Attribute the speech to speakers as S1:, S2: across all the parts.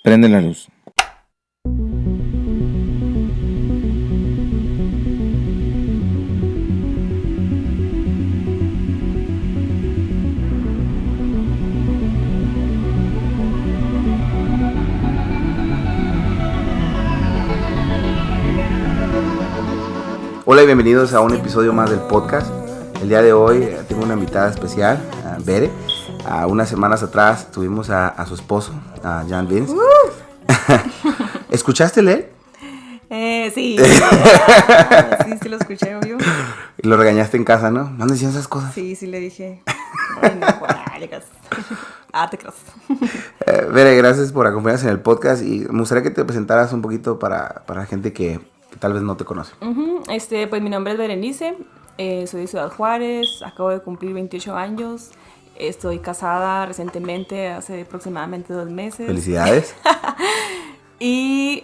S1: Prende la luz.
S2: Hola y bienvenidos a un episodio más del podcast. El día de hoy tengo una invitada especial, Bere. Unas semanas atrás tuvimos a su esposo, a Jan Vince. ¿Escuchaste leer?
S3: Sí. Sí lo escuché, obvio.
S2: Y lo regañaste en casa, ¿no? ¿No decían esas cosas?
S3: Sí, le dije. Ay, no, te creas.
S2: Bere, gracias por acompañarnos en el podcast y me gustaría que te presentaras un poquito para la gente que tal vez no te conoce.
S3: Pues mi nombre es Berenice, soy de Ciudad Juárez, acabo de cumplir 28 años, estoy casada recientemente, hace aproximadamente 2 meses.
S2: Felicidades.
S3: Y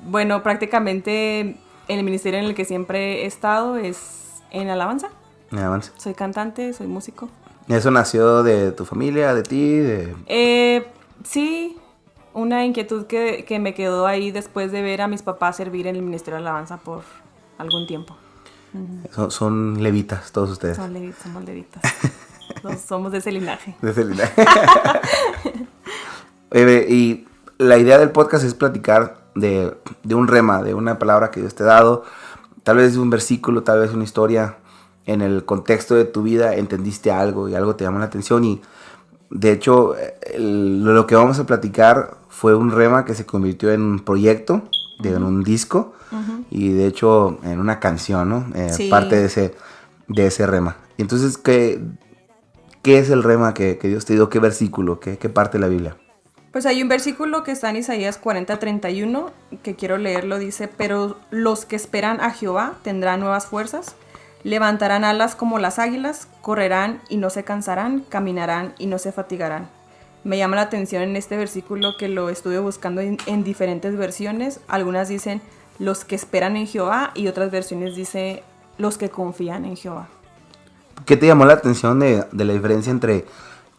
S3: bueno, prácticamente en el ministerio en el que siempre he estado es en alabanza.
S2: Avanza.
S3: Soy cantante, soy músico.
S2: ¿Eso nació de tu familia, de ti?
S3: Sí, una inquietud que me quedó ahí después de ver a mis papás servir en el ministerio de alabanza por algún tiempo.
S2: Son levitas todos ustedes.
S3: Somos levitas. Somos de ese linaje.
S2: De ese linaje. Y la idea del podcast es platicar de un rema, de una palabra que Dios te ha dado, tal vez un versículo, tal vez una historia. En el contexto de tu vida entendiste algo y algo te llamó la atención y de hecho lo que vamos a platicar fue un rema que se convirtió en un proyecto, en un disco y de hecho en una canción, ¿no?
S3: Sí.
S2: Parte de ese rema. Y entonces, ¿qué es el rema que Dios te dio? ¿Qué versículo? ¿Qué parte de la Biblia?
S3: Pues hay un versículo que está en Isaías 40:31 que quiero leerlo, dice: pero los que esperan a Jehová tendrán nuevas fuerzas, levantarán alas como las águilas, correrán y no se cansarán, caminarán y no se fatigarán. Me llama la atención en este versículo que lo estuve buscando en diferentes versiones. Algunas dicen los que esperan en Jehová y otras versiones dice los que confían en Jehová.
S2: ¿Qué te llamó la atención de la diferencia entre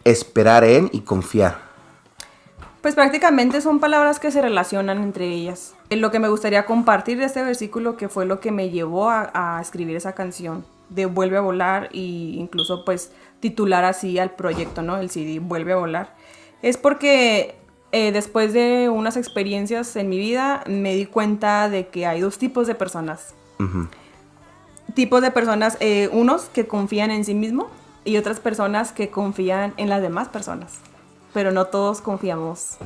S2: esperar en y confiar?
S3: Pues prácticamente son palabras que se relacionan entre ellas. Lo que me gustaría compartir de este versículo, que fue lo que me llevó a escribir esa canción de Vuelve a volar, e incluso pues titular así al proyecto, ¿no? El CD, Vuelve a volar, es porque después de unas experiencias en mi vida me di cuenta de que hay 2 tipos de personas. Tipos de personas, unos que confían en sí mismos y otras personas que confían en las demás personas. Pero no todos confiamos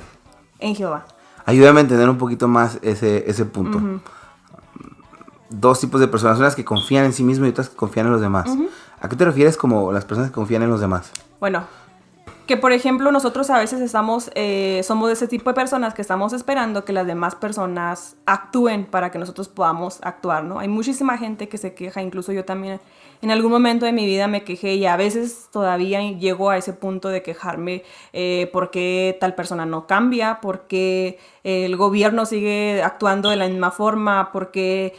S3: en Jehová.
S2: Ayúdame a entender un poquito más ese punto. 2 tipos de personas, unas que confían en sí mismas y otras que confían en los demás. ¿A qué te refieres como las personas que confían en los demás?
S3: Bueno, que por ejemplo nosotros a veces somos de ese tipo de personas que estamos esperando que las demás personas actúen para que nosotros podamos actuar, ¿no? Hay muchísima gente que se queja, incluso yo también en algún momento de mi vida me quejé y a veces todavía llego a ese punto de quejarme por qué tal persona no cambia, por qué el gobierno sigue actuando de la misma forma, por qué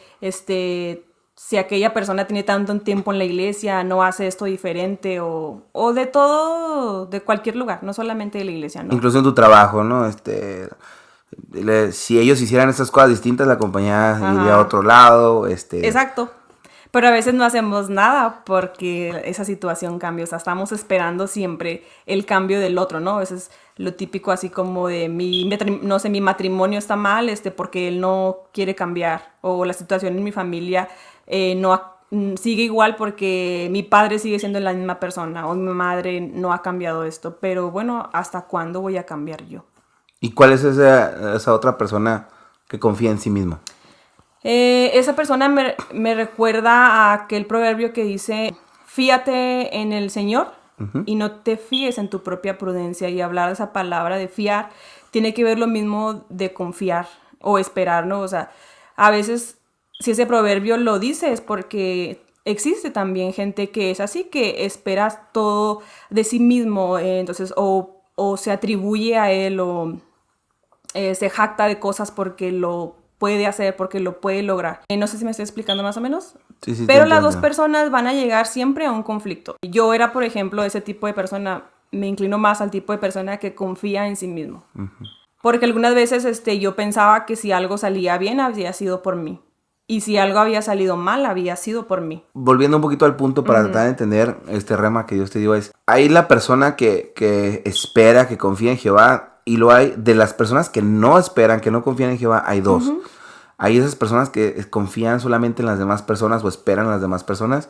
S3: si aquella persona tiene tanto tiempo en la iglesia, no hace esto diferente, o de todo, de cualquier lugar, no solamente de la iglesia, ¿no?
S2: Incluso en tu trabajo, ¿no? Si ellos hicieran estas cosas distintas, la compañía iría a otro lado.
S3: Exacto. Pero a veces no hacemos nada porque esa situación cambia. O sea, estamos esperando siempre el cambio del otro, ¿no? A veces lo típico así como de mi matrimonio está mal porque él no quiere cambiar. O la situación en mi familia sigue igual porque mi padre sigue siendo la misma persona. O mi madre no ha cambiado esto. Pero bueno, ¿hasta cuándo voy a cambiar yo?
S2: ¿Y cuál es esa otra persona que confía en sí misma?
S3: Esa persona me recuerda a aquel proverbio que dice: fíate en el Señor y no te fíes en tu propia prudencia. Y hablar de esa palabra de fiar tiene que ver lo mismo de confiar o esperar, ¿no? O sea, a veces si ese proverbio lo dice es porque existe también gente que es así, que espera todo de sí mismo, entonces o se atribuye a él o se jacta de cosas porque lo puede hacer, porque lo puede lograr. No sé si me estoy explicando más o menos.
S2: Sí,
S3: pero las 2 personas van a llegar siempre a un conflicto. Yo era, por ejemplo, ese tipo de persona, me inclino más al tipo de persona que confía en sí mismo. Porque algunas veces yo pensaba que si algo salía bien había sido por mí. Y si algo había salido mal había sido por mí.
S2: Volviendo un poquito al punto para tratar de entender este rema que Dios te dio es, hay la persona que espera, que confía en Jehová, y lo hay de las personas que no esperan, que no confían en Jehová, hay dos. Hay esas personas que confían solamente en las demás personas o esperan en las demás personas,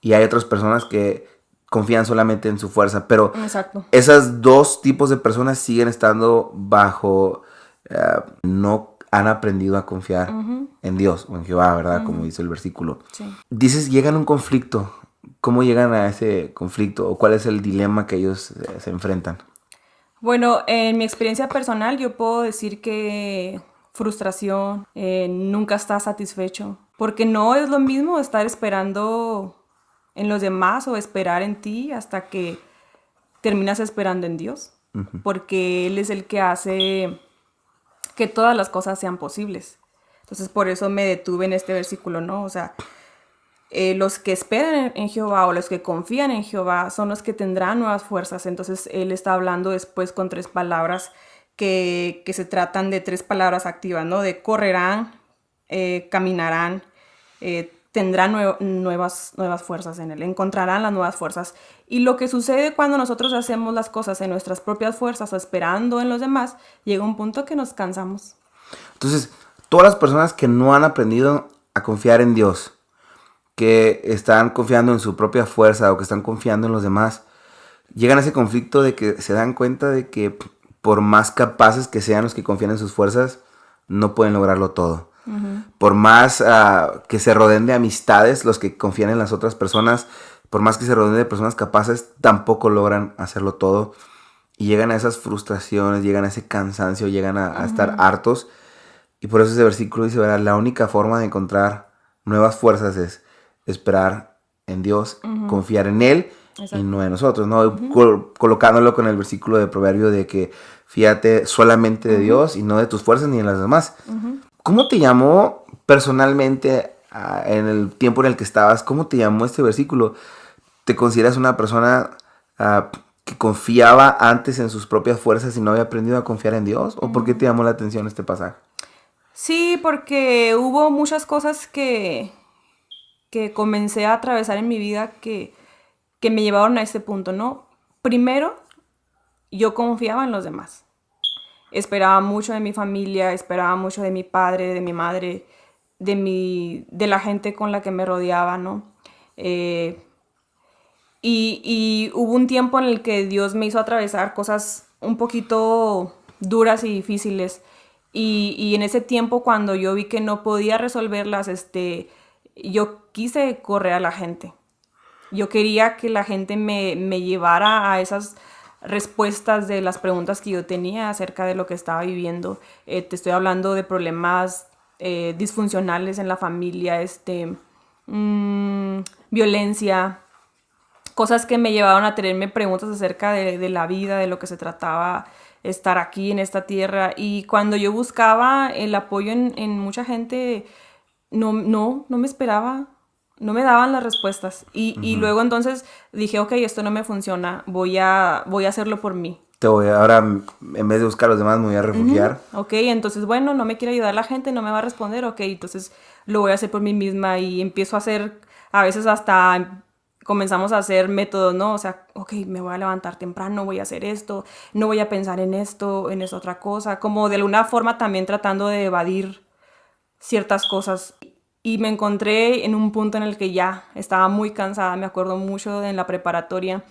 S2: y hay otras personas que confían solamente en su fuerza, pero
S3: Exacto.
S2: esas dos tipos de personas siguen estando bajo, no han aprendido a confiar en Dios o en Jehová, ¿verdad? Como dice el versículo.
S3: Sí.
S2: Dices, llegan a un conflicto. ¿Cómo llegan a ese conflicto? ¿O cuál es el dilema que ellos se enfrentan?
S3: Bueno, en mi experiencia personal yo puedo decir que frustración, nunca estás satisfecho, porque no es lo mismo estar esperando en los demás o esperar en ti hasta que terminas esperando en Dios, porque Él es el que hace que todas las cosas sean posibles. Entonces por eso me detuve en este versículo, ¿no? O sea, los que esperan en Jehová o los que confían en Jehová son los que tendrán nuevas fuerzas. Entonces él está hablando después con tres palabras que se tratan de tres palabras activas, ¿no? De correrán, caminarán, tendrán nuevas fuerzas en él, encontrarán las nuevas fuerzas. Y lo que sucede cuando nosotros hacemos las cosas en nuestras propias fuerzas o esperando en los demás, llega un punto que nos cansamos.
S2: Entonces, todas las personas que no han aprendido a confiar en Dios, que están confiando en su propia fuerza o que están confiando en los demás, llegan a ese conflicto de que se dan cuenta de que por más capaces que sean los que confían en sus fuerzas, no pueden lograrlo todo. Por más que se rodeen de amistades, los que confían en las otras personas, por más que se rodeen de personas capaces, tampoco logran hacerlo todo. Y llegan a esas frustraciones, llegan a ese cansancio, llegan a estar hartos. Y por eso ese versículo dice, ¿verdad? La única forma de encontrar nuevas fuerzas es esperar en Dios, confiar en Él. Exacto. Y no en nosotros, ¿no? Colocándolo con el versículo de Proverbio de que fíjate solamente de Dios y no de tus fuerzas ni en las demás. ¿Cómo te llamó personalmente en el tiempo en el que estabas? ¿Cómo te llamó este versículo? ¿Te consideras una persona que confiaba antes en sus propias fuerzas y no había aprendido a confiar en Dios? ¿O por qué te llamó la atención este pasaje?
S3: Sí, porque hubo muchas cosas que comencé a atravesar en mi vida que me llevaron a este punto, ¿no? Primero, yo confiaba en los demás. Esperaba mucho de mi familia, esperaba mucho de mi padre, de mi madre, de la gente con la que me rodeaba, ¿no? Y hubo un tiempo en el que Dios me hizo atravesar cosas un poquito duras y difíciles. Y en ese tiempo, cuando yo vi que no podía resolverlas, yo quise correr a la gente. Yo quería que la gente me llevara a esas respuestas de las preguntas que yo tenía acerca de lo que estaba viviendo. Te estoy hablando de problemas disfuncionales en la familia, violencia, cosas que me llevaron a tenerme preguntas acerca de la vida, de lo que se trataba estar aquí en esta tierra. Y cuando yo buscaba el apoyo en mucha gente, no me esperaba. No me daban las respuestas. Y luego entonces dije, ok, esto no me funciona. Voy a hacerlo por mí.
S2: Ahora, en vez de buscar a los demás, me voy a refugiar.
S3: Ok, entonces, bueno, no me quiere ayudar la gente, no me va a responder. Ok, entonces lo voy a hacer por mí misma. Y empiezo a hacer, a veces hasta comenzamos a hacer métodos, ¿no? O sea, ok, me voy a levantar temprano, voy a hacer esto. No voy a pensar en esto, en esta otra cosa. Como de alguna forma también tratando de evadir ciertas cosas. Y me encontré en un punto en el que ya estaba muy cansada. Me acuerdo mucho en la preparatoria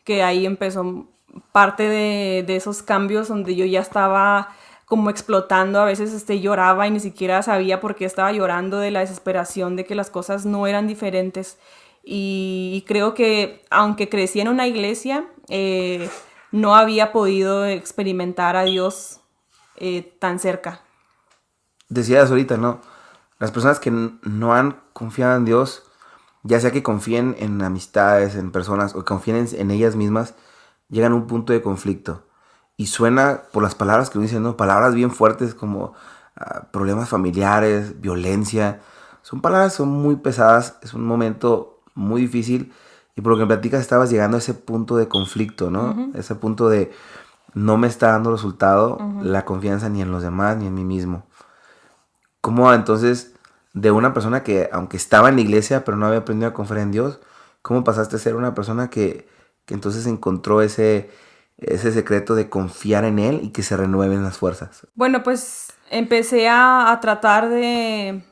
S3: que ahí empezó parte de esos cambios donde yo ya estaba como explotando. A veces lloraba y ni siquiera sabía por qué estaba llorando, de la desesperación de que las cosas no eran diferentes. Y creo que aunque crecí en una iglesia, no había podido experimentar a Dios tan cerca.
S2: Decías ahorita, ¿no? Las personas que no han confiado en Dios, ya sea que confíen en amistades, en personas, o confíen en ellas mismas, llegan a un punto de conflicto. Y suena, por las palabras que uno dice, ¿no? Palabras bien fuertes como problemas familiares, violencia. Son palabras, son muy pesadas, es un momento muy difícil. Y por lo que me platicas, estabas llegando a ese punto de conflicto, ¿no? Ese punto de no me está dando resultado la confianza ni en los demás ni en mí mismo. ¿Cómo entonces, de una persona que, aunque estaba en la iglesia, pero no había aprendido a confiar en Dios, cómo pasaste a ser una persona que entonces encontró ese secreto de confiar en Él y que se renueven las fuerzas?
S3: Bueno, pues empecé a tratar de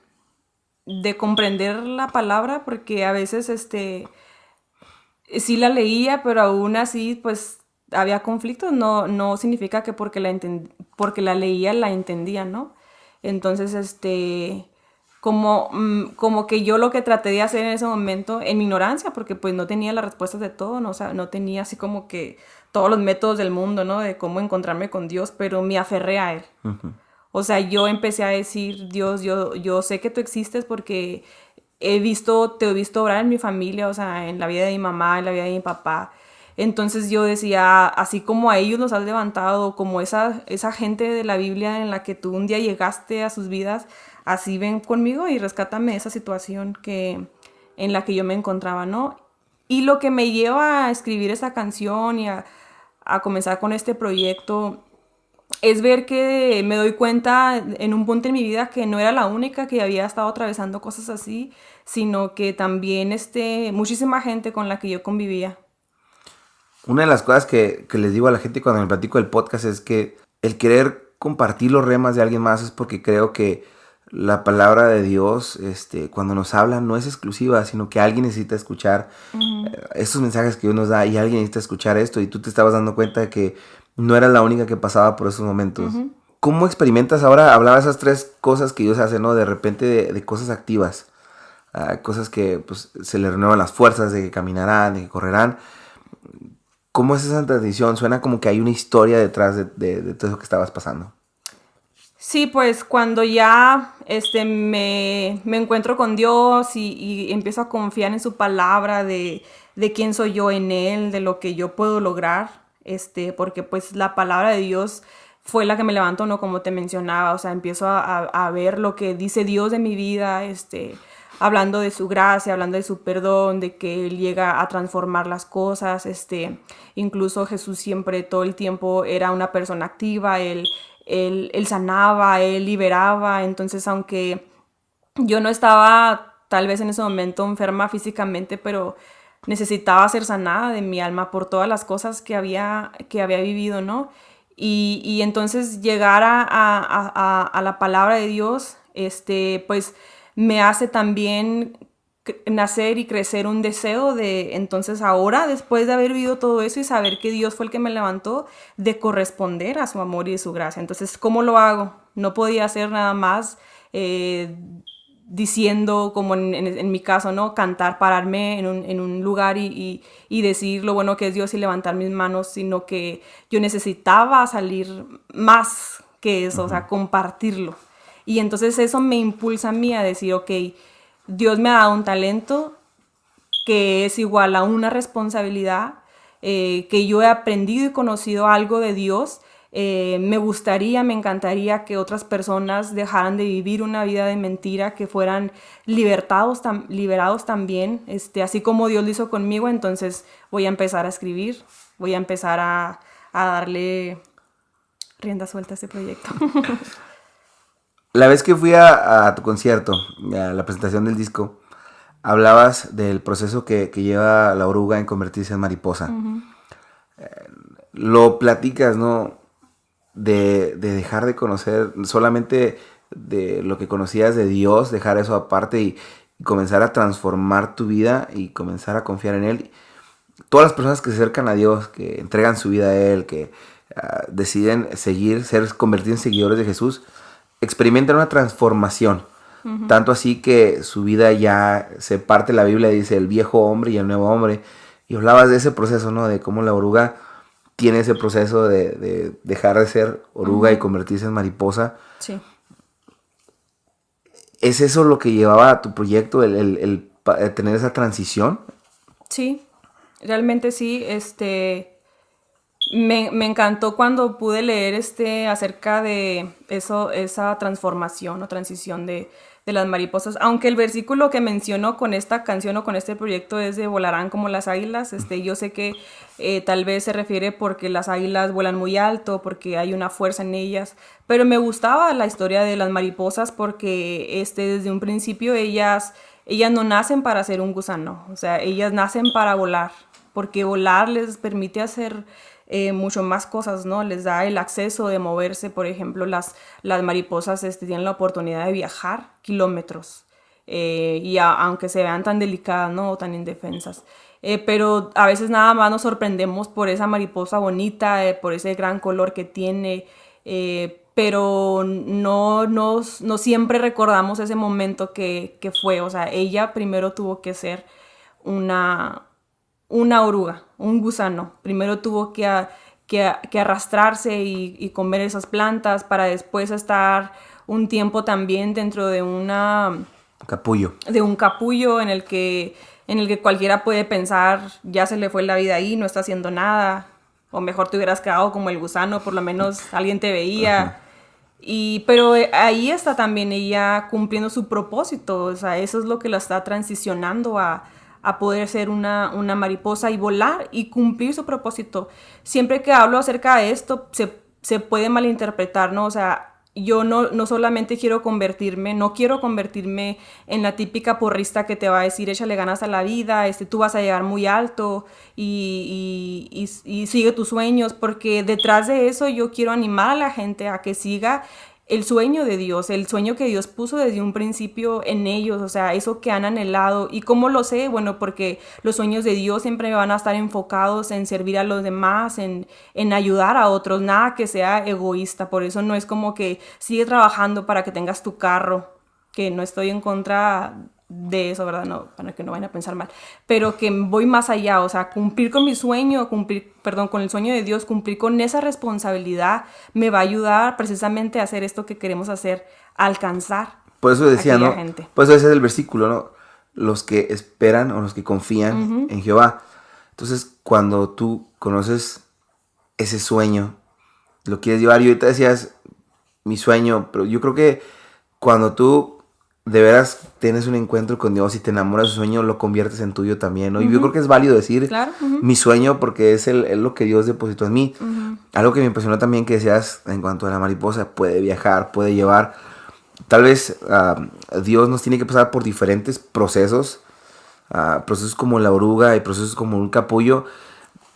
S3: comprender la palabra, porque a veces sí la leía, pero aún así pues había conflictos. No significa que porque la leía la entendía, ¿no? Entonces, como que yo lo que traté de hacer en ese momento, en mi ignorancia, porque pues no tenía las respuestas de todo, ¿no? O sea, no tenía así como que todos los métodos del mundo, ¿no? De cómo encontrarme con Dios, pero me aferré a Él. O sea, yo empecé a decir, Dios, yo sé que tú existes porque te he visto obrar en mi familia, o sea, en la vida de mi mamá, en la vida de mi papá. Entonces yo decía, así como a ellos los has levantado, como esa gente de la Biblia en la que tú un día llegaste a sus vidas, así ven conmigo y rescátame de esa situación en la que yo me encontraba, ¿no? Y lo que me lleva a escribir esa canción y a comenzar con este proyecto es ver que me doy cuenta en un punto en mi vida que no era la única que había estado atravesando cosas así, sino que también muchísima gente con la que yo convivía.
S2: Una de las cosas que les digo a la gente cuando me platico del podcast es que el querer compartir los remas de alguien más es porque creo que la palabra de Dios, cuando nos habla, no es exclusiva, sino que alguien necesita escuchar estos mensajes que Dios nos da y alguien necesita escuchar esto y tú te estabas dando cuenta de que no era la única que pasaba por esos momentos. ¿Cómo experimentas ahora? Hablaba esas tres cosas que Dios hace, ¿no? De repente de cosas activas, cosas que pues, se le renuevan las fuerzas, de que caminarán, de que correrán. ¿Cómo es esa transición? Suena como que hay una historia detrás de todo eso que estabas pasando.
S3: Sí, pues cuando ya me encuentro con Dios y empiezo a confiar en su palabra de quién soy yo en Él, de lo que yo puedo lograr, porque pues la palabra de Dios fue la que me levantó, ¿no? Como te mencionaba, o sea, empiezo a ver lo que dice Dios de mi vida, hablando de su gracia, hablando de su perdón, de que Él llega a transformar las cosas, incluso Jesús siempre, todo el tiempo, era una persona activa, él sanaba, Él liberaba. Entonces, aunque yo no estaba tal vez en ese momento enferma físicamente, pero necesitaba ser sanada de mi alma por todas las cosas que había vivido, ¿no? Y entonces llegar a la palabra de Dios, pues me hace también nacer y crecer un deseo de, entonces ahora, después de haber vivido todo eso y saber que Dios fue el que me levantó, de corresponder a su amor y de su gracia. Entonces, ¿cómo lo hago? No podía hacer nada más diciendo, como en mi caso, ¿no? Cantar, pararme en un lugar y decir lo bueno que es Dios y levantar mis manos, sino que yo necesitaba salir más que eso, o sea, compartirlo. Y entonces eso me impulsa a mí a decir, ok, Dios me ha dado un talento que es igual a una responsabilidad, que yo he aprendido y conocido algo de Dios. Me encantaría que otras personas dejaran de vivir una vida de mentira, que fueran liberados también, así como Dios lo hizo conmigo. Entonces voy a empezar a escribir, voy a empezar a darle rienda suelta a este proyecto.
S2: La vez que fui a tu concierto, a la presentación del disco, hablabas del proceso que lleva la oruga en convertirse en mariposa. Lo platicas, ¿no? De dejar de conocer solamente de lo que conocías de Dios, dejar eso aparte y comenzar a transformar tu vida y comenzar a confiar en Él. Todas las personas que se acercan a Dios, que entregan su vida a Él, que deciden convertirse en seguidores de Jesús, experimentan una transformación. Tanto así que su vida ya se parte, la Biblia dice el viejo hombre y el nuevo hombre. Y hablabas de ese proceso, ¿no? De cómo la oruga tiene ese proceso de dejar de ser oruga y convertirse en mariposa.
S3: Sí.
S2: ¿Es eso lo que llevaba a tu proyecto, el tener esa transición?
S3: Sí, realmente sí. Me encantó cuando pude leer acerca de eso, esa transformación o transición las mariposas, aunque el versículo que menciono con esta canción o con este proyecto es de volarán como las águilas, yo sé que tal vez se refiere porque las águilas vuelan muy alto, porque hay una fuerza en ellas, pero me gustaba la historia de las mariposas porque desde un principio ellas no nacen para ser un gusano, o sea, ellas nacen para volar, porque volar les permite hacer mucho más cosas, ¿no? Les da el acceso de moverse, por ejemplo, las mariposas tienen la oportunidad de viajar kilómetros, aunque se vean tan delicadas, ¿no? O tan indefensas. Pero a veces nada más nos sorprendemos por esa mariposa bonita, por ese gran color que tiene, pero no siempre recordamos ese momento que fue, o sea, ella primero tuvo que ser una oruga, un gusano. Primero tuvo que arrastrarse y comer esas plantas para después estar un tiempo también dentro de
S2: Capullo.
S3: de un capullo en el que cualquiera puede pensar, ya se le fue la vida ahí, no está haciendo nada, o mejor te hubieras quedado como el gusano, por lo menos alguien te veía. Pero ahí está también ella cumpliendo su propósito, o sea, eso es lo que la está transicionando a poder ser una mariposa y volar y cumplir su propósito. Siempre que hablo acerca de esto, se puede malinterpretar, ¿no? O sea, yo no solamente no quiero convertirme en la típica porrista que te va a decir, échale ganas a la vida, tú vas a llegar muy alto y sigue tus sueños, porque detrás de eso yo quiero animar a la gente a que siga el sueño de Dios, el sueño que Dios puso desde un principio en ellos, o sea, eso que han anhelado. ¿Y cómo lo sé? Bueno, porque los sueños de Dios siempre van a estar enfocados en servir a los demás, en ayudar a otros, nada que sea egoísta. Por eso no es como que sigue trabajando para que tengas tu carro, que no estoy en contra de eso, ¿verdad? No, para que no vayan a pensar mal, pero que voy más allá, o sea, cumplir con mi sueño, con el sueño de Dios, cumplir con esa responsabilidad, me va a ayudar precisamente a hacer esto que queremos hacer, alcanzar
S2: por eso decía, ¿no?
S3: gente.
S2: Por eso ese es el versículo, ¿no? Los que esperan o los que confían en Jehová. Entonces, cuando tú conoces ese sueño, lo quieres llevar, y ahorita decías mi sueño, pero yo creo que cuando tú de veras tienes un encuentro con Dios y te enamoras de su sueño, lo conviertes en tuyo también, ¿no? Y yo creo que es válido decir
S3: claro,
S2: mi sueño porque es lo que Dios depositó en mí. Algo que me impresionó también que decías en cuanto a la mariposa, puede viajar, puede llevar. Tal vez Dios nos tiene que pasar por diferentes procesos, procesos como la oruga y procesos como un capullo,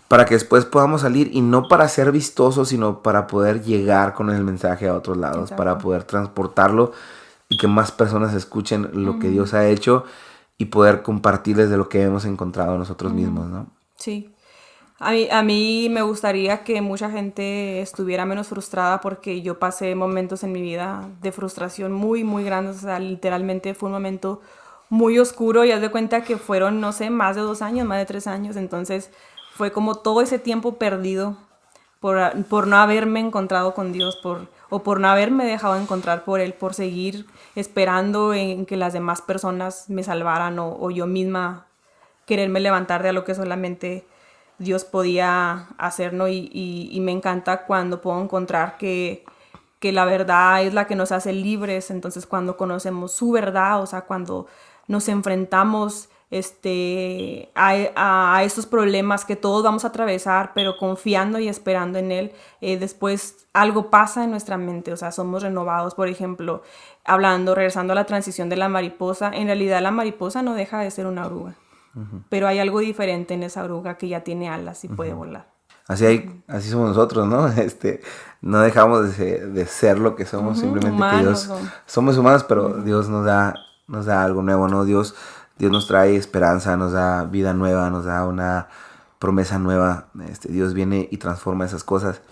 S2: para que después podamos salir, y no para ser vistosos, sino para poder llegar con el mensaje a otros lados. Exacto. Para poder transportarlo y que más personas escuchen lo que Dios ha hecho y poder compartirles de lo que hemos encontrado nosotros mismos, ¿no?
S3: Sí. A mí me gustaría que mucha gente estuviera menos frustrada, porque yo pasé momentos en mi vida de frustración muy, muy grandes. O sea, literalmente fue un momento muy oscuro, y haz de cuenta que fueron, no sé, más de 2 años, más de 3 años. Entonces fue como todo ese tiempo perdido por no haberme encontrado con Dios, por no haberme dejado encontrar por Él, por seguir esperando en que las demás personas me salvaran, o yo misma quererme levantar de algo que solamente Dios podía hacer, ¿no? Y me encanta cuando puedo encontrar que la verdad es la que nos hace libres. Entonces, cuando conocemos su verdad, o sea, cuando nos enfrentamos a estos problemas que todos vamos a atravesar, pero confiando y esperando en Él, después algo pasa en nuestra mente, o sea, somos renovados. Por ejemplo, regresando a la transición de la mariposa, en realidad la mariposa no deja de ser una oruga, pero hay algo diferente en esa oruga que ya tiene alas y puede volar.
S2: Así somos nosotros, ¿no? No dejamos de ser lo que somos, simplemente humanos, que Dios... Somos humanos, pero Dios nos da algo nuevo, ¿no? Dios nos trae esperanza, nos da vida nueva, nos da una promesa nueva. Dios viene y transforma esas cosas.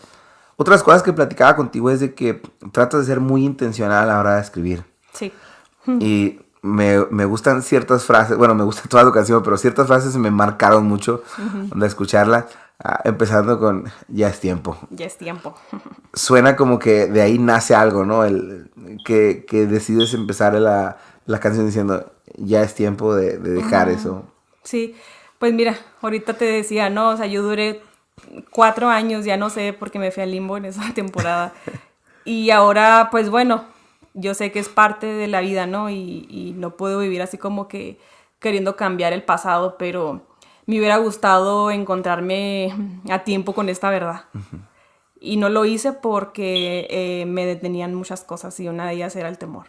S2: Otras cosas que platicaba contigo es de que tratas de ser muy intencional a la hora de escribir.
S3: Sí.
S2: Y me gustan ciertas frases, bueno, me gusta toda tu canción, pero ciertas frases me marcaron mucho de escucharla. Empezando con ya es tiempo.
S3: Ya es tiempo.
S2: Suena como que de ahí nace algo, ¿no? Que decides empezar la canción diciendo ya es tiempo de dejar eso.
S3: Sí, pues mira, ahorita te decía, ¿no? O sea, yo duré 4 años, ya no sé, porque me fui al limbo en esa temporada. Y ahora, pues bueno, yo sé que es parte de la vida, ¿no? Y no puedo vivir así como que queriendo cambiar el pasado, pero me hubiera gustado encontrarme a tiempo con esta verdad. Y no lo hice porque me detenían muchas cosas y una de ellas era el temor.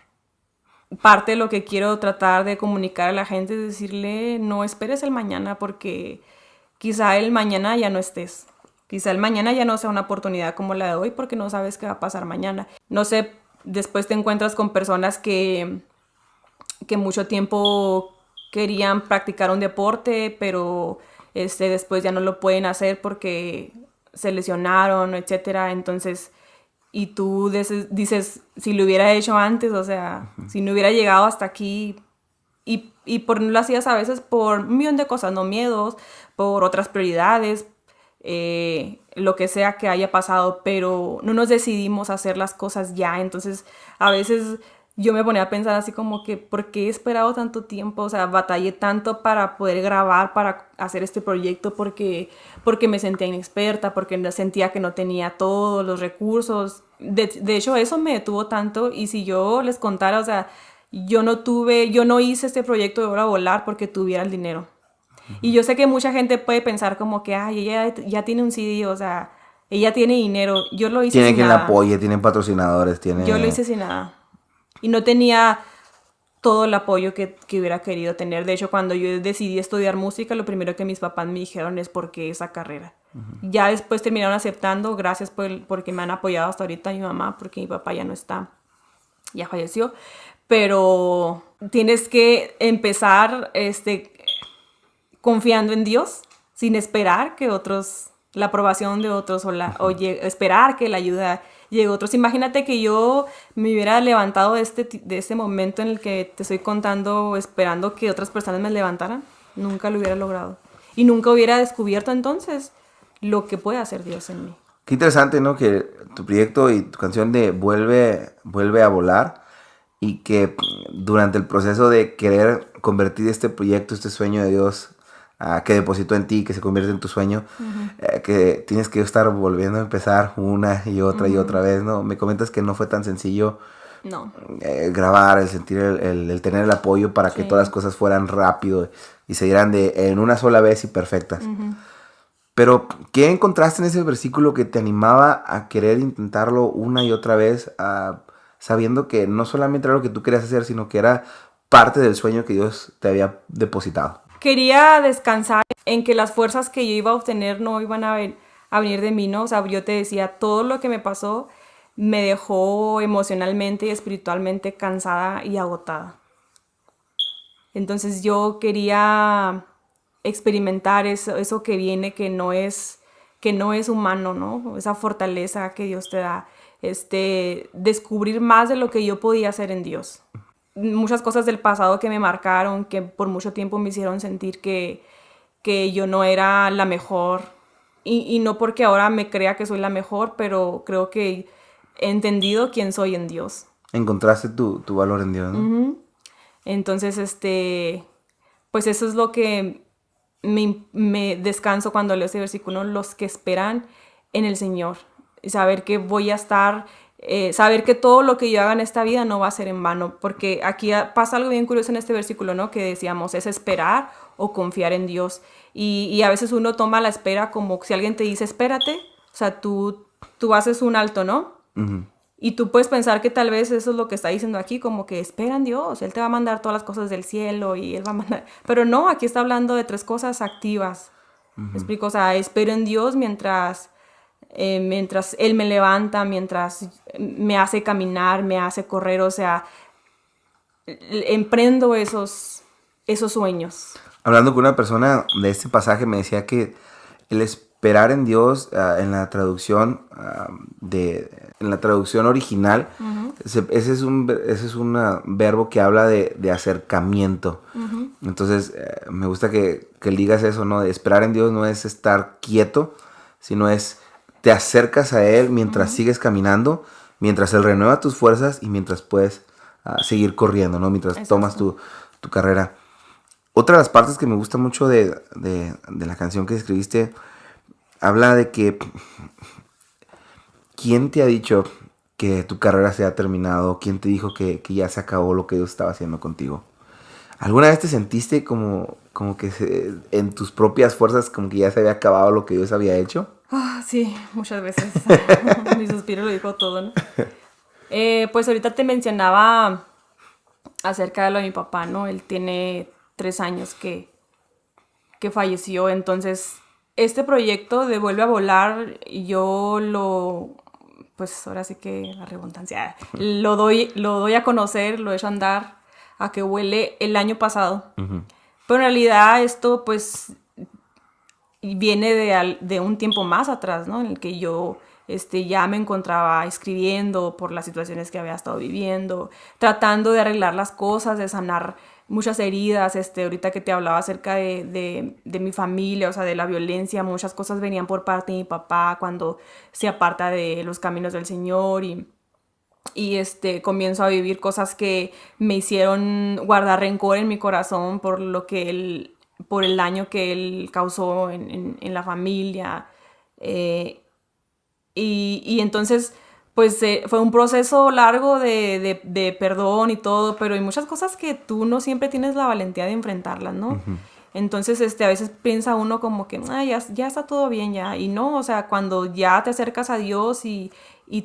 S3: Parte de lo que quiero tratar de comunicar a la gente es decirle, no esperes el mañana porque quizá el mañana ya no estés. Quizá el mañana ya no sea una oportunidad como la de hoy porque no sabes qué va a pasar mañana. No sé, después te encuentras con personas que mucho tiempo querían practicar un deporte, pero después ya no lo pueden hacer porque se lesionaron, etcétera. Entonces, y tú dices, si lo hubiera hecho antes, o sea, si no hubiera llegado hasta aquí, y por no lo hacías a veces por un millón de cosas, no miedos, por otras prioridades, lo que sea que haya pasado, pero no nos decidimos a hacer las cosas ya. Entonces, a veces yo me ponía a pensar así como que, ¿por qué he esperado tanto tiempo? O sea, batallé tanto para poder grabar, para hacer este proyecto, porque me sentía inexperta, porque sentía que no tenía todos los recursos. De hecho, eso me detuvo tanto, y si yo les contara, o sea, yo no hice este proyecto de Hora Volar porque tuviera el dinero. Y yo sé que mucha gente puede pensar como que, ay, ella ya tiene un CD, o sea, ella tiene dinero. Yo lo hice
S2: Tiene
S3: sin
S2: quien la
S3: nada.
S2: apoye, tienen patrocinadores, tiene...
S3: Yo lo hice sin nada. Y no tenía todo el apoyo que hubiera querido tener. De hecho, cuando yo decidí estudiar música, lo primero que mis papás me dijeron es ¿por qué esa carrera? Ya después terminaron aceptando, gracias porque me han apoyado hasta ahorita mi mamá, porque mi papá ya no está, ya falleció. Pero tienes que empezar confiando en Dios, sin esperar que otros, la aprobación de otros esperar que la ayuda llegue a otros. Imagínate que yo me hubiera levantado de este momento en el que te estoy contando, esperando que otras personas me levantaran. Nunca lo hubiera logrado. Y nunca hubiera descubierto entonces lo que puede hacer Dios en mí.
S2: Qué interesante, ¿no? Que tu proyecto y tu canción de Vuelve a volar, y que durante el proceso de querer convertir este proyecto, este sueño de Dios que depositó en ti, que se convierte en tu sueño, que tienes que estar volviendo a empezar una y otra vez, ¿no? Me comentas que no fue tan sencillo
S3: No.
S2: Grabar, el sentir, el tener el apoyo para que todas las cosas fueran rápido y se dieran en una sola vez y perfectas. Pero, ¿qué encontraste en ese versículo que te animaba a querer intentarlo una y otra vez, sabiendo que no solamente era lo que tú querías hacer, sino que era parte del sueño que Dios te había depositado?
S3: Quería descansar en que las fuerzas que yo iba a obtener no iban a venir de mí, ¿no? O sea, yo te decía, todo lo que me pasó me dejó emocionalmente y espiritualmente cansada y agotada. Entonces yo quería experimentar eso que viene, que no es humano, ¿no? Esa fortaleza que Dios te da. Descubrir más de lo que yo podía hacer en Dios. Muchas cosas del pasado que me marcaron, que por mucho tiempo me hicieron sentir que yo no era la mejor. Y no porque ahora me crea que soy la mejor, pero creo que he entendido quién soy en Dios.
S2: Encontraste tu valor en Dios, ¿no?
S3: Entonces, pues eso es lo que me descanso cuando leo ese versículo, los que esperan en el Señor. Saber que voy a estar, saber que todo lo que yo haga en esta vida no va a ser en vano, porque aquí pasa algo bien curioso en este versículo, ¿no? Que decíamos, es esperar o confiar en Dios. Y a veces uno toma la espera como si alguien te dice, espérate, o sea, tú haces un alto, ¿no? Y tú puedes pensar que tal vez eso es lo que está diciendo aquí, como que espera en Dios, Él te va a mandar todas las cosas del cielo y Él va a mandar... Pero no, aquí está hablando de 3 cosas activas. ¿Me explico? O sea, espero en Dios mientras Él me levanta, mientras me hace caminar, me hace correr, o sea, emprendo esos sueños.
S2: Hablando con una persona de este pasaje, me decía que el esperar en Dios, en la traducción en la traducción original, ese es un verbo que habla de acercamiento. Entonces, me gusta que digas eso, ¿no? De esperar en Dios no es estar quieto, sino es te acercas a Él mientras sigues caminando, mientras Él renueva tus fuerzas y mientras puedes seguir corriendo, ¿no? Mientras
S3: Exacto.
S2: tomas tu carrera. Otra de las partes que me gusta mucho de la canción que escribiste habla de que ¿quién te ha dicho que tu carrera se ha terminado? ¿Quién te dijo que ya se acabó lo que Dios estaba haciendo contigo? ¿Alguna vez te sentiste como que en tus propias fuerzas como que ya se había acabado lo que Dios había hecho?
S3: Sí, muchas veces. Mi suspiro lo dijo todo, ¿no? Pues ahorita te mencionaba acerca de lo de mi papá, ¿no? Él tiene 3 años que falleció, entonces este proyecto de Vuelve a Volar, pues ahora sí que la redundancia, lo doy a conocer, lo he hecho andar a que huele el año pasado.
S2: Uh-huh.
S3: Pero en realidad esto pues viene de un tiempo más atrás, ¿no? En el que yo ya me encontraba escribiendo por las situaciones que había estado viviendo, tratando de arreglar las cosas, de sanar muchas heridas. Ahorita que te hablaba acerca de mi familia, o sea, de la violencia, muchas cosas venían por parte de mi papá cuando se aparta de los caminos del Señor y comienzo a vivir cosas que me hicieron guardar rencor en mi corazón por el daño que él causó en la familia. Y entonces, pues fue un proceso largo de perdón y todo, pero hay muchas cosas que tú no siempre tienes la valentía de enfrentarlas, ¿no?
S2: Uh-huh.
S3: Entonces, a veces piensa uno como que, ya está todo bien ya. Y no, o sea, cuando ya te acercas a Dios y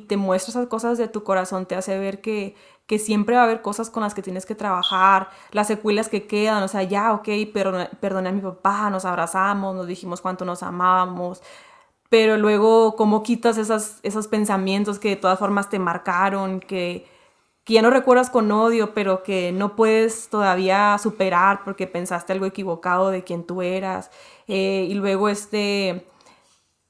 S3: te muestra esas cosas de tu corazón, te hace ver que siempre va a haber cosas con las que tienes que trabajar, las secuelas que quedan, o sea, ya, ok, perdoné a mi papá, nos abrazamos, nos dijimos cuánto nos amábamos, pero luego cómo quitas esos pensamientos que de todas formas te marcaron, que ya no recuerdas con odio, pero que no puedes todavía superar porque pensaste algo equivocado de quién tú eras. Y luego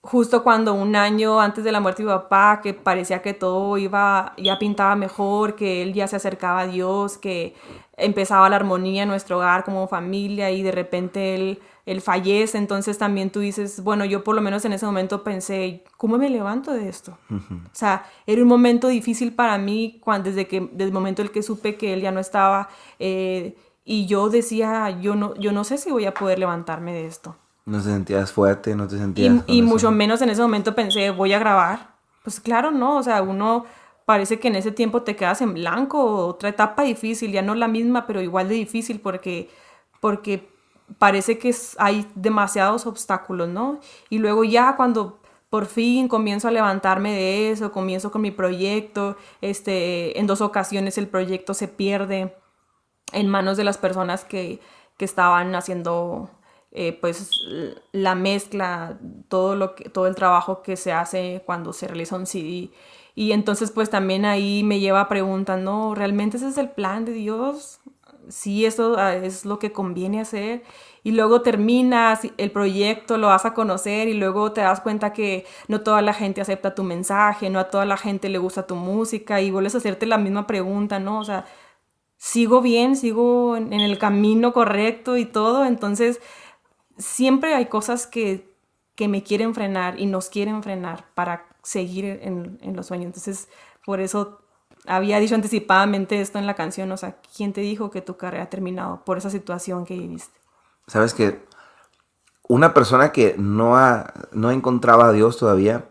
S3: justo cuando un año antes de la muerte de mi papá, que parecía que todo ya pintaba mejor, que él ya se acercaba a Dios, que empezaba la armonía en nuestro hogar como familia y de repente él fallece, entonces también tú dices, bueno, yo por lo menos en ese momento pensé, ¿cómo me levanto de esto?
S2: Uh-huh.
S3: O sea, era un momento difícil para mí desde el momento en que supe que él ya no estaba, y yo decía, yo no sé si voy a poder levantarme de esto.
S2: ¿No te sentías fuerte? ¿No te sentías
S3: Y
S2: con
S3: mucho
S2: eso?
S3: menos en ese momento pensé, voy a grabar. Pues claro, no, o sea, uno parece que en ese tiempo te quedas en blanco, otra etapa difícil, ya no la misma, pero igual de difícil porque parece que hay demasiados obstáculos, ¿no? Y luego ya cuando por fin comienzo a levantarme de eso, comienzo con mi proyecto, en 2 ocasiones el proyecto se pierde en manos de las personas que estaban haciendo pues la mezcla, todo el trabajo que se hace cuando se realiza un CD. Y entonces pues también ahí me lleva a preguntar, ¿no? ¿Realmente ese es el plan de Dios? Sí, eso es lo que conviene hacer. Y luego terminas el proyecto, lo vas a conocer y luego te das cuenta que no toda la gente acepta tu mensaje, no a toda la gente le gusta tu música y vuelves a hacerte la misma pregunta, ¿no? O sea, sigo bien, sigo en el camino correcto y todo, entonces siempre hay cosas que me quieren frenar y nos quieren frenar para seguir en los sueños. Entonces, por eso había dicho anticipadamente esto en la canción, o sea, ¿quién te dijo que tu carrera ha terminado por esa situación que viviste?
S2: Sabes que una persona que no encontraba a Dios todavía,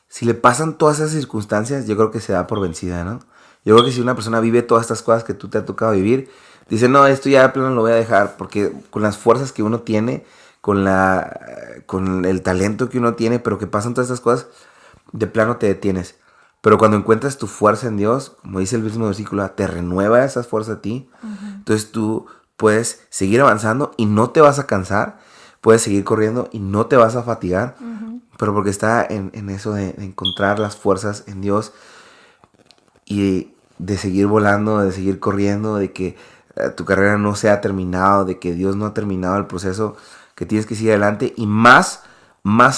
S2: si le pasan todas esas circunstancias, yo creo que se da por vencida, ¿no? Yo creo que si una persona vive todas estas cosas que tú te ha tocado vivir, dice, no, esto ya de plano lo voy a dejar, porque con las fuerzas que uno tiene, con el talento que uno tiene, pero que pasan todas estas cosas, de plano te detienes. Pero cuando encuentras tu fuerza en Dios, como dice el mismo versículo, te renueva esas fuerzas a ti. Uh-huh. Entonces tú puedes seguir avanzando y no te vas a cansar. Puedes seguir corriendo y no te vas a fatigar. Uh-huh. Pero porque está en eso de encontrar las fuerzas en Dios y de seguir volando, de seguir corriendo, de que tu carrera no se ha terminado, de que Dios no ha terminado el proceso, que tienes que seguir adelante. Y más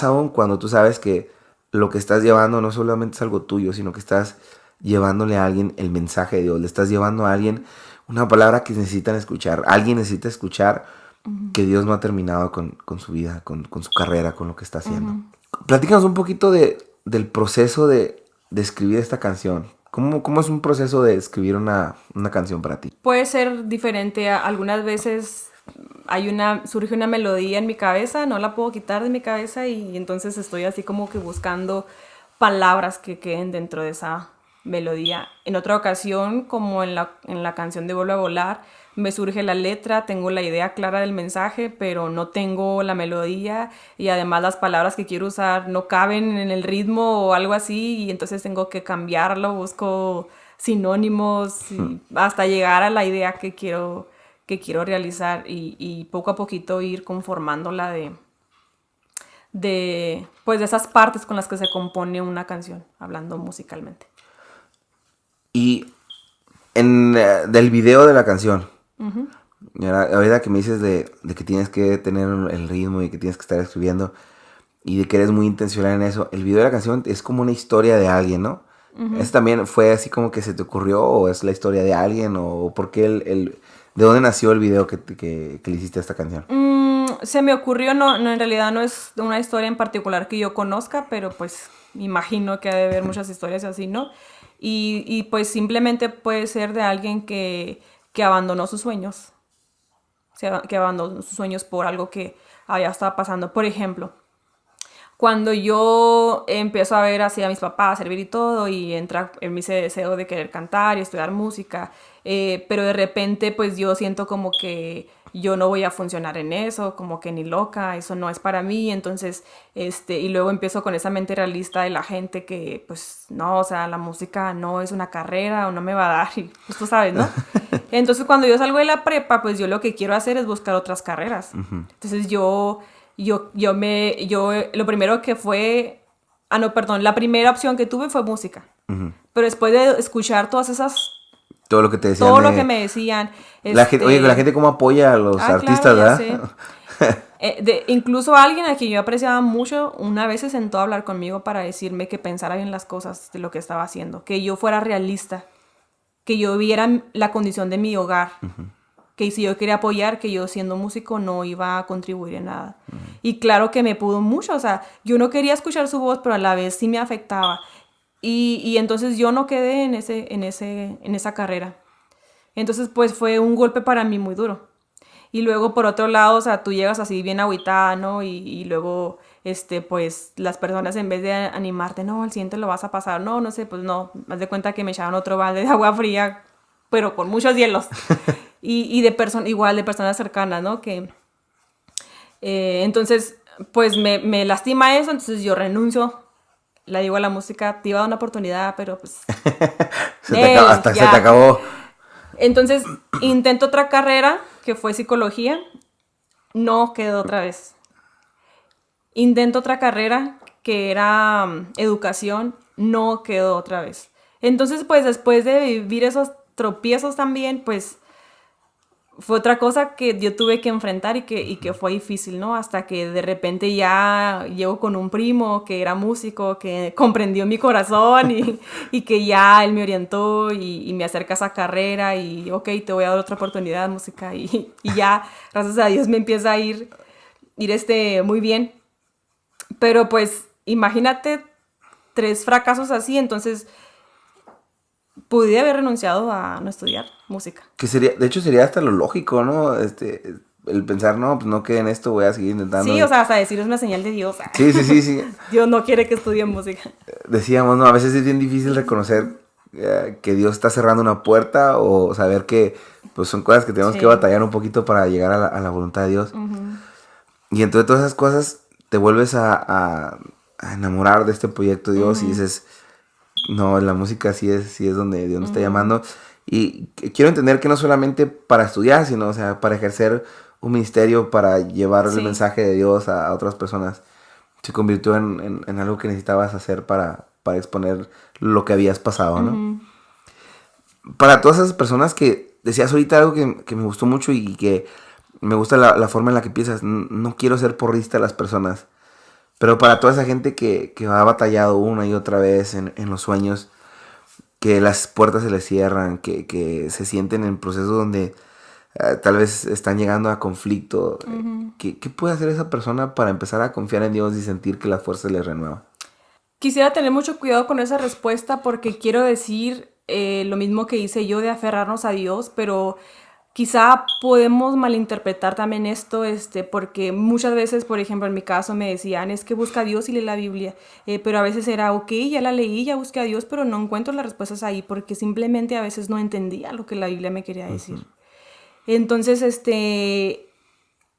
S2: aún cuando tú sabes que lo que estás llevando no solamente es algo tuyo, sino que estás llevándole a alguien el mensaje de Dios. Le estás llevando a alguien una palabra que necesitan escuchar. Alguien necesita escuchar uh-huh. que Dios no ha terminado con su vida, con su carrera, con lo que está haciendo. Uh-huh. Platícanos un poquito del proceso de escribir esta canción. ¿Cómo es un proceso de escribir una canción para ti?
S3: Puede ser diferente. Algunas veces surge una melodía en mi cabeza, no la puedo quitar de mi cabeza y entonces estoy así como que buscando palabras que queden dentro de esa melodía. En otra ocasión, como en la canción de Vuelve a volar, me surge la letra, tengo la idea clara del mensaje, pero no tengo la melodía y además las palabras que quiero usar no caben en el ritmo o algo así y entonces tengo que cambiarlo, busco sinónimos y hasta llegar a la idea que quiero realizar y poco a poquito ir conformándola pues de esas partes con las que se compone una canción, hablando musicalmente.
S2: Y del video de la canción, ahorita que me dices de que tienes que tener el ritmo y que tienes que estar escribiendo y de que eres muy intencional en eso, el video de la canción es como una historia de alguien, ¿no? ¿Eso también fue así como que se te ocurrió o es la historia de alguien o por qué de dónde nació el video que le hiciste a esta canción?
S3: Se me ocurrió, en realidad no es una historia en particular que yo conozca, pero pues me imagino que ha de haber muchas historias así, ¿no? Y pues simplemente puede ser de alguien que abandonó sus sueños, que abandonó sus sueños por algo que había estado pasando. Por ejemplo, cuando yo empiezo a ver así a mis papás servir y todo, y entra en mí ese deseo de querer cantar y estudiar música, pero de repente pues yo siento como que yo no voy a funcionar en eso, como que ni loca, eso no es para mí, entonces, y luego empiezo con esa mente realista de la gente que pues no, o sea, la música no es una carrera o no me va a dar, y pues tú sabes, ¿no? Entonces cuando yo salgo de la prepa, pues yo lo que quiero hacer es buscar otras carreras. Entonces yo lo primero que fue, no, perdón, la primera opción que tuve fue música. Pero después de escuchar todas esas,
S2: Todo lo que te decían.
S3: todo lo que me decían.
S2: Oye, la gente cómo apoya a los artistas,
S3: claro,
S2: ¿verdad?
S3: Incluso alguien a quien yo apreciaba mucho, una vez se sentó a hablar conmigo para decirme que pensara bien las cosas de lo que estaba haciendo, que yo fuera realista, que yo viera la condición de mi hogar. Que si yo quería apoyar, que yo siendo músico no iba a contribuir en nada. Y claro que me pudo mucho, o sea, yo no quería escuchar su voz, pero a la vez sí me afectaba. Y entonces yo no quedé en esa carrera. Entonces pues fue un golpe para mí muy duro. Y luego por otro lado, o sea, tú llegas así bien agüitada, ¿no? Y luego, pues las personas en vez de animarte, no, al siguiente lo vas a pasar, no, no sé, pues no, haz de cuenta que me echaban otro balde de agua fría, pero con muchos hielos. Y igual de personas cercanas, ¿no? Entonces, pues me lastima eso, entonces yo renuncio, le digo a la música, te iba a dar una oportunidad, pero pues...
S2: se te acabó.
S3: Entonces, intento otra carrera, que fue psicología, no quedó otra vez. Intento otra carrera, que era educación, no quedó otra vez. Entonces, pues después de vivir esos tropiezos también, pues fue otra cosa que yo tuve que enfrentar y que fue difícil, ¿no? Hasta que de repente ya llego con un primo que era músico, que comprendió mi corazón y que ya él me orientó y me acerca a esa carrera y ok, te voy a dar otra oportunidad de música y ya, gracias a Dios me empieza a ir muy bien. Pero pues imagínate 3 fracasos así, entonces pude haber renunciado a no estudiar música.
S2: De hecho sería hasta lo lógico, ¿no? El pensar, no, pues no quede en esto, voy a seguir intentando.
S3: Sí, o sea, hasta decir es una señal de Dios.
S2: Sí.
S3: Dios no quiere que estudie música.
S2: Decíamos, no, a veces es bien difícil reconocer que Dios está cerrando una puerta o saber que pues son cosas que tenemos que batallar un poquito para llegar a la voluntad de Dios. Y entre todas esas cosas te vuelves a enamorar de este proyecto de Dios y dices, no, la música sí es donde Dios nos está llamando. Y quiero entender que no solamente para estudiar, sino, o sea, para ejercer un ministerio, para llevar el mensaje de Dios a otras personas. Se convirtió en algo que necesitabas hacer para exponer lo que habías pasado, ¿no? Para todas esas personas que decías ahorita algo que me gustó mucho y que me gusta la forma en la que piensas, no quiero ser porrista a las personas. Pero para toda esa gente que ha batallado una y otra vez en los sueños, que las puertas se les cierran, que se sienten en procesos donde tal vez están llegando a conflicto, ¿qué puede hacer esa persona para empezar a confiar en Dios y sentir que la fuerza les renueva?
S3: Quisiera tener mucho cuidado con esa respuesta porque quiero decir lo mismo que hice yo de aferrarnos a Dios, pero quizá podemos malinterpretar también esto, porque muchas veces, por ejemplo, en mi caso me decían, es que busca a Dios y lee la Biblia, pero a veces era, ok, ya la leí, ya busqué a Dios, pero no encuentro las respuestas ahí, porque simplemente a veces no entendía lo que la Biblia me quería decir. Entonces,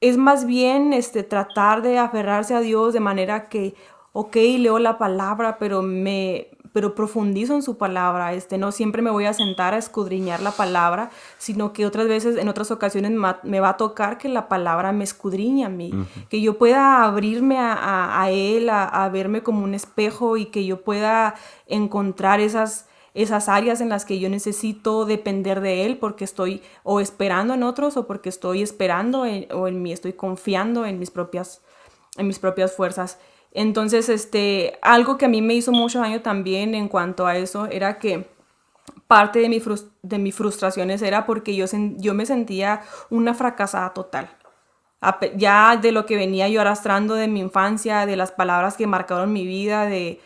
S3: es más bien tratar de aferrarse a Dios de manera que, ok, leo la palabra, pero profundizo en su palabra. No siempre me voy a sentar a escudriñar la palabra, sino que otras veces, en otras ocasiones, me va a tocar que la palabra me escudriñe a mí, que yo pueda abrirme a Él, a verme como un espejo y que yo pueda encontrar esas áreas en las que yo necesito depender de Él porque estoy o esperando en otros o porque estoy esperando o en mí, estoy confiando en mis propias fuerzas. Entonces, algo que a mí me hizo mucho daño también en cuanto a eso era que parte de mis frustraciones era porque yo me sentía una fracasada total. Ya de lo que venía yo arrastrando de mi infancia, de las palabras que marcaron mi vida, de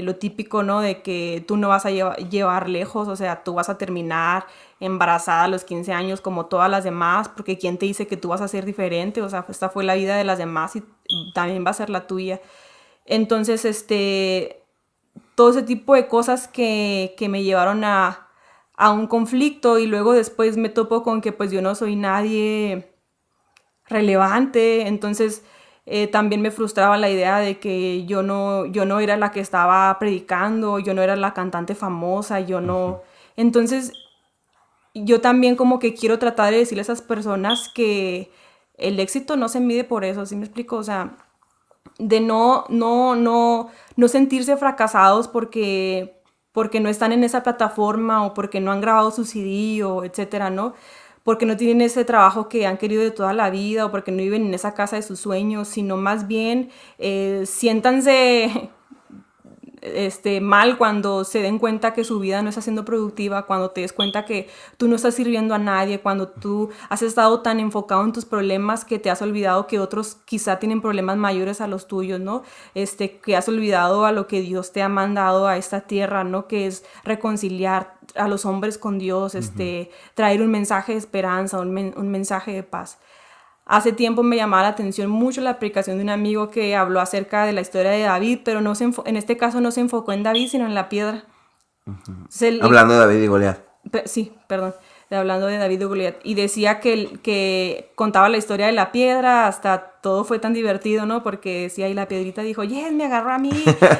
S3: lo típico, ¿no? De que tú no vas a llevar lejos, o sea, tú vas a terminar embarazada a los 15 años como todas las demás, porque ¿quién te dice que tú vas a ser diferente? O sea, esta fue la vida de las demás y también va a ser la tuya. Entonces, todo ese tipo de cosas que me llevaron a un conflicto y luego después me topo con que pues yo no soy nadie relevante, entonces también me frustraba la idea de que yo no era la que estaba predicando, yo no era la cantante famosa, yo no... Entonces yo también como que quiero tratar de decirle a esas personas que el éxito no se mide por eso, ¿sí me explico? O sea, de no sentirse fracasados porque no están en esa plataforma o porque no han grabado su CD o etcétera, ¿no? Porque no tienen ese trabajo que han querido de toda la vida o porque no viven en esa casa de sus sueños, sino más bien siéntanse mal cuando se den cuenta que su vida no está siendo productiva, cuando te des cuenta que tú no estás sirviendo a nadie, cuando tú has estado tan enfocado en tus problemas que te has olvidado que otros quizá tienen problemas mayores a los tuyos, ¿no? Que has olvidado a lo que Dios te ha mandado a esta tierra, ¿no? Que es reconciliar a los hombres con Dios, traer un mensaje de esperanza, un mensaje de paz. Hace tiempo me llamaba la atención mucho la predicación de un amigo que habló acerca de la historia de David, pero en este caso no se enfocó en David, sino en la piedra. Entonces,
S2: Hablando de David y Goliat.
S3: Sí, perdón, hablando de David y Goliat. Y decía que contaba la historia de la piedra, hasta todo fue tan divertido, ¿no? Porque decía, y la piedrita dijo, yes, me agarró a mí.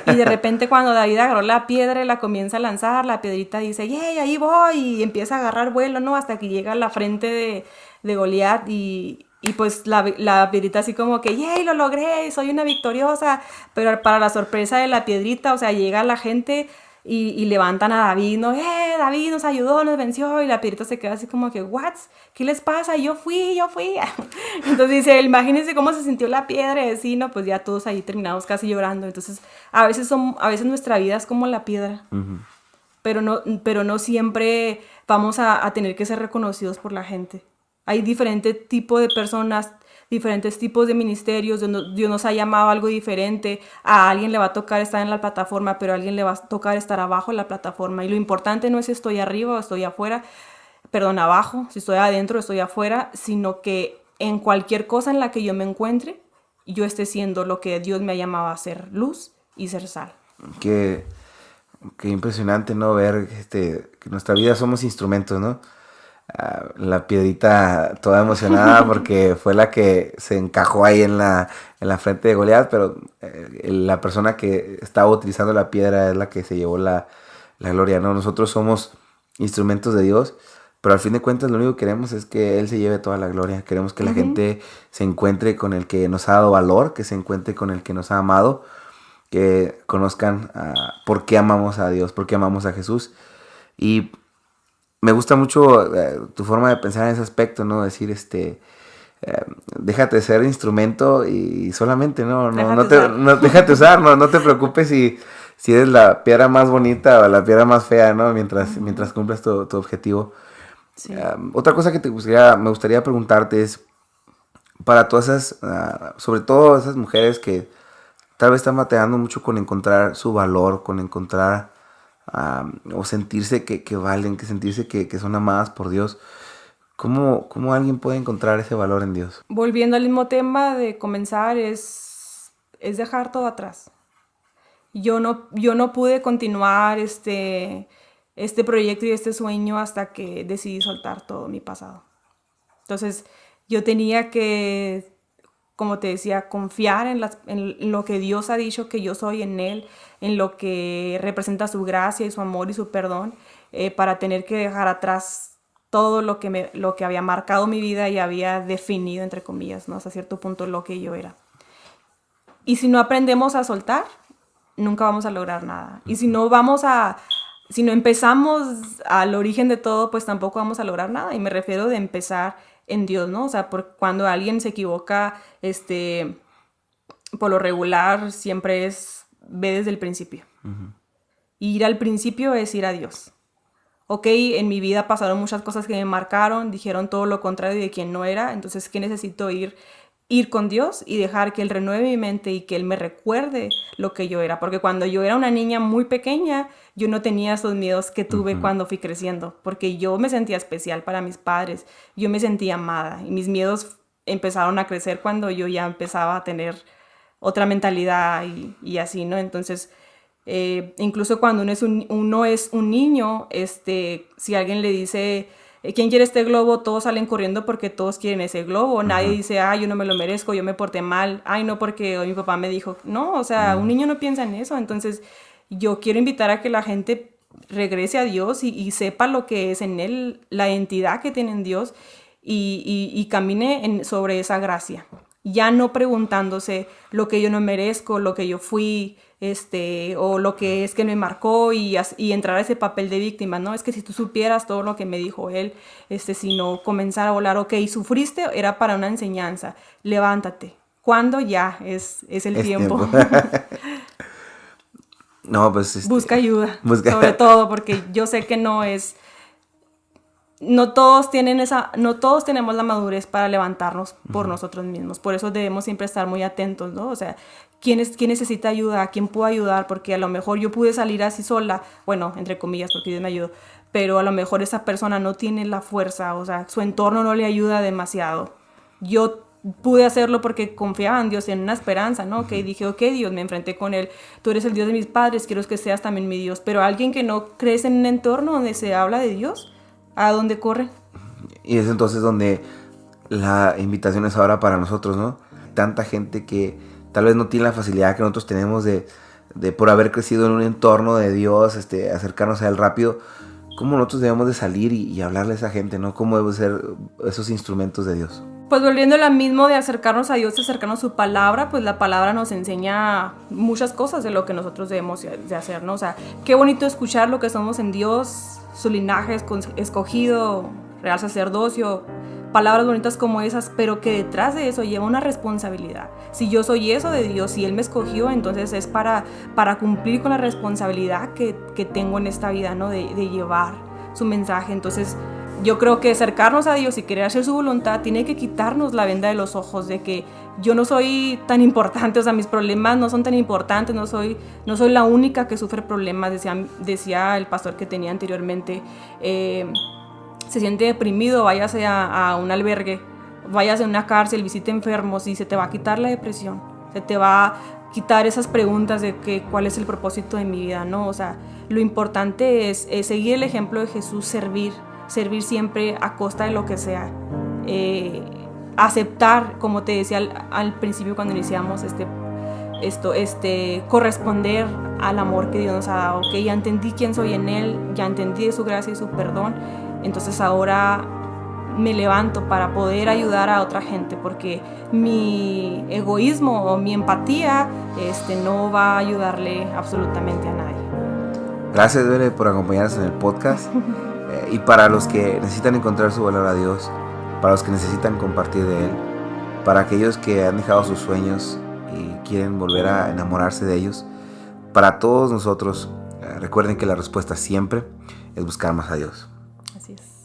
S3: Y de repente cuando David agarró la piedra y la comienza a lanzar, la piedrita dice, yay, ahí voy, y empieza a agarrar vuelo, ¿no? Hasta que llega a la frente de Goliat y pues la piedrita así como que, ¡yay, lo logré! Soy una victoriosa. Pero para la sorpresa de la piedrita, o sea, llega la gente y levantan a David, ¿no? David nos ayudó, nos venció. Y la piedrita se queda así como que, ¿what? ¿Qué les pasa? Yo fui. Entonces dice, imagínense cómo se sintió la piedra. Y así, ¿no? Pues ya todos ahí terminamos casi llorando. Entonces, a veces nuestra vida es como la piedra. Pero no siempre vamos a tener que ser reconocidos por la gente. Hay diferentes tipos de personas, diferentes tipos de ministerios, donde Dios nos ha llamado a algo diferente. A alguien le va a tocar estar en la plataforma, pero a alguien le va a tocar estar abajo en la plataforma. Y lo importante no es si estoy arriba o estoy afuera, perdón, abajo, si estoy adentro o estoy afuera, sino que en cualquier cosa en la que yo me encuentre, yo esté siendo lo que Dios me ha llamado a ser, luz y ser sal.
S2: Qué impresionante, ¿no? Ver que nuestra vida somos instrumentos, ¿no? La piedrita toda emocionada porque fue la que se encajó ahí en la frente de Goliat, pero la persona que estaba utilizando la piedra es la que se llevó la gloria, ¿no? Nosotros somos instrumentos de Dios, pero al fin de cuentas lo único que queremos es que Él se lleve toda la gloria. Queremos que la gente se encuentre con el que nos ha dado valor, que se encuentre con el que nos ha amado, que conozcan por qué amamos a Dios, por qué amamos a Jesús. Y me gusta mucho tu forma de pensar en ese aspecto, ¿no? Decir, déjate ser instrumento y solamente, no déjate usar, no te preocupes si eres la piedra más bonita o la piedra más fea, ¿no? Mientras cumplas tu objetivo. Sí. Otra cosa que me gustaría preguntarte es, para todas esas, sobre todo esas mujeres que tal vez están batallando mucho con encontrar su valor, con encontrar o sentirse que valen, que sentirse que son amadas por Dios. ¿Cómo alguien puede encontrar ese valor en Dios?
S3: Volviendo al mismo tema de comenzar, es dejar todo atrás. Yo no pude continuar este proyecto y este sueño hasta que decidí soltar todo mi pasado. Entonces, yo tenía que, como te decía, confiar en lo que Dios ha dicho que yo soy en Él, en lo que representa su gracia y su amor y su perdón, para tener que dejar atrás todo lo que había marcado mi vida y había definido, entre comillas, ¿no? Hasta cierto punto lo que yo era. Y si no aprendemos a soltar, nunca vamos a lograr nada. Y si no empezamos al origen de todo, pues tampoco vamos a lograr nada. Y me refiero de empezar en Dios, ¿no? O sea, cuando alguien se equivoca, por lo regular siempre ve desde el principio. Uh-huh. Ir al principio es ir a Dios. Ok, en mi vida pasaron muchas cosas que me marcaron, dijeron todo lo contrario de quien no era, entonces, ¿qué necesito ir con Dios y dejar que Él renueve mi mente y que Él me recuerde lo que yo era? Porque cuando yo era una niña muy pequeña, yo no tenía esos miedos que tuve uh-huh. cuando fui creciendo, porque yo me sentía especial para mis padres, yo me sentía amada y mis miedos empezaron a crecer cuando yo ya empezaba a tener otra mentalidad y así, ¿no? Entonces, incluso cuando uno es un niño, si alguien le dice, ¿quién quiere este globo? Todos salen corriendo porque todos quieren ese globo. Uh-huh. Nadie dice, yo no me lo merezco, yo me porté mal. No, porque hoy mi papá me dijo. No, o sea, uh-huh. un niño no piensa en eso. Entonces, yo quiero invitar a que la gente regrese a Dios y sepa lo que es en Él, la identidad que tiene en Dios y camine sobre esa gracia. Ya no preguntándose lo que yo no merezco, lo que yo fui, o lo que es que me marcó y entrar a ese papel de víctima, ¿no? Es que si tú supieras todo lo que me dijo él, sino comenzar a volar, ok, sufriste, era para una enseñanza, levántate. ¿Cuándo? Ya, es el tiempo.
S2: No, pues...
S3: Busca ayuda, sobre todo, porque yo sé que no todos tenemos la madurez para levantarnos por uh-huh. nosotros mismos. Por eso debemos siempre estar muy atentos, ¿no? O sea, ¿quién necesita ayuda? ¿A quién puedo ayudar? Porque a lo mejor yo pude salir así sola, bueno, entre comillas, porque Dios me ayudó, pero a lo mejor esa persona no tiene la fuerza, o sea, su entorno no le ayuda demasiado. Yo pude hacerlo porque confiaba en Dios, en una esperanza, ¿no? Uh-huh. Que dije, ok, Dios, me enfrenté con Él, tú eres el Dios de mis padres, quiero que seas también mi Dios. Pero alguien que no crece en un entorno donde se habla de Dios, ¿a dónde corre?
S2: Y es entonces donde la invitación es ahora para nosotros, ¿no? Tanta gente que tal vez no tiene la facilidad que nosotros tenemos de por haber crecido en un entorno de Dios, acercarnos a Él rápido. ¿Cómo nosotros debemos de salir y hablarle a esa gente, ¿no? ¿Cómo debemos ser esos instrumentos de Dios?
S3: Pues volviendo a lo mismo de acercarnos a Dios, acercarnos a su palabra, pues la palabra nos enseña muchas cosas de lo que nosotros debemos de hacer, ¿no? O sea, qué bonito escuchar lo que somos en Dios, su linaje escogido, real sacerdocio, palabras bonitas como esas, pero que detrás de eso lleva una responsabilidad. Si yo soy eso de Dios, si Él me escogió, entonces es para cumplir con la responsabilidad que tengo en esta vida, ¿no? De llevar su mensaje. Entonces, yo creo que acercarnos a Dios y querer hacer su voluntad tiene que quitarnos la venda de los ojos de que yo no soy tan importante, o sea, mis problemas no son tan importantes, no soy la única que sufre problemas, decía el pastor que tenía anteriormente. Se siente deprimido, váyase a un albergue, váyase a una cárcel, visite enfermos y se te va a quitar la depresión, se te va a quitar esas preguntas de cuál es el propósito de mi vida, ¿no? O sea, lo importante es seguir el ejemplo de Jesús, servir siempre a costa de lo que sea, aceptar, como te decía al principio cuando iniciamos corresponder al amor que Dios nos ha dado, que ya entendí quién soy en Él, ya entendí de su gracia y su perdón, entonces ahora me levanto para poder ayudar a otra gente, porque mi egoísmo o mi empatía no va a ayudarle absolutamente a nadie.
S2: Gracias, Bere, por acompañarnos en el podcast. Y para los que necesitan encontrar su valor a Dios, para los que necesitan compartir de Él, para aquellos que han dejado sus sueños y quieren volver a enamorarse de ellos, para todos nosotros, recuerden que la respuesta siempre es buscar más a Dios.
S3: Así es.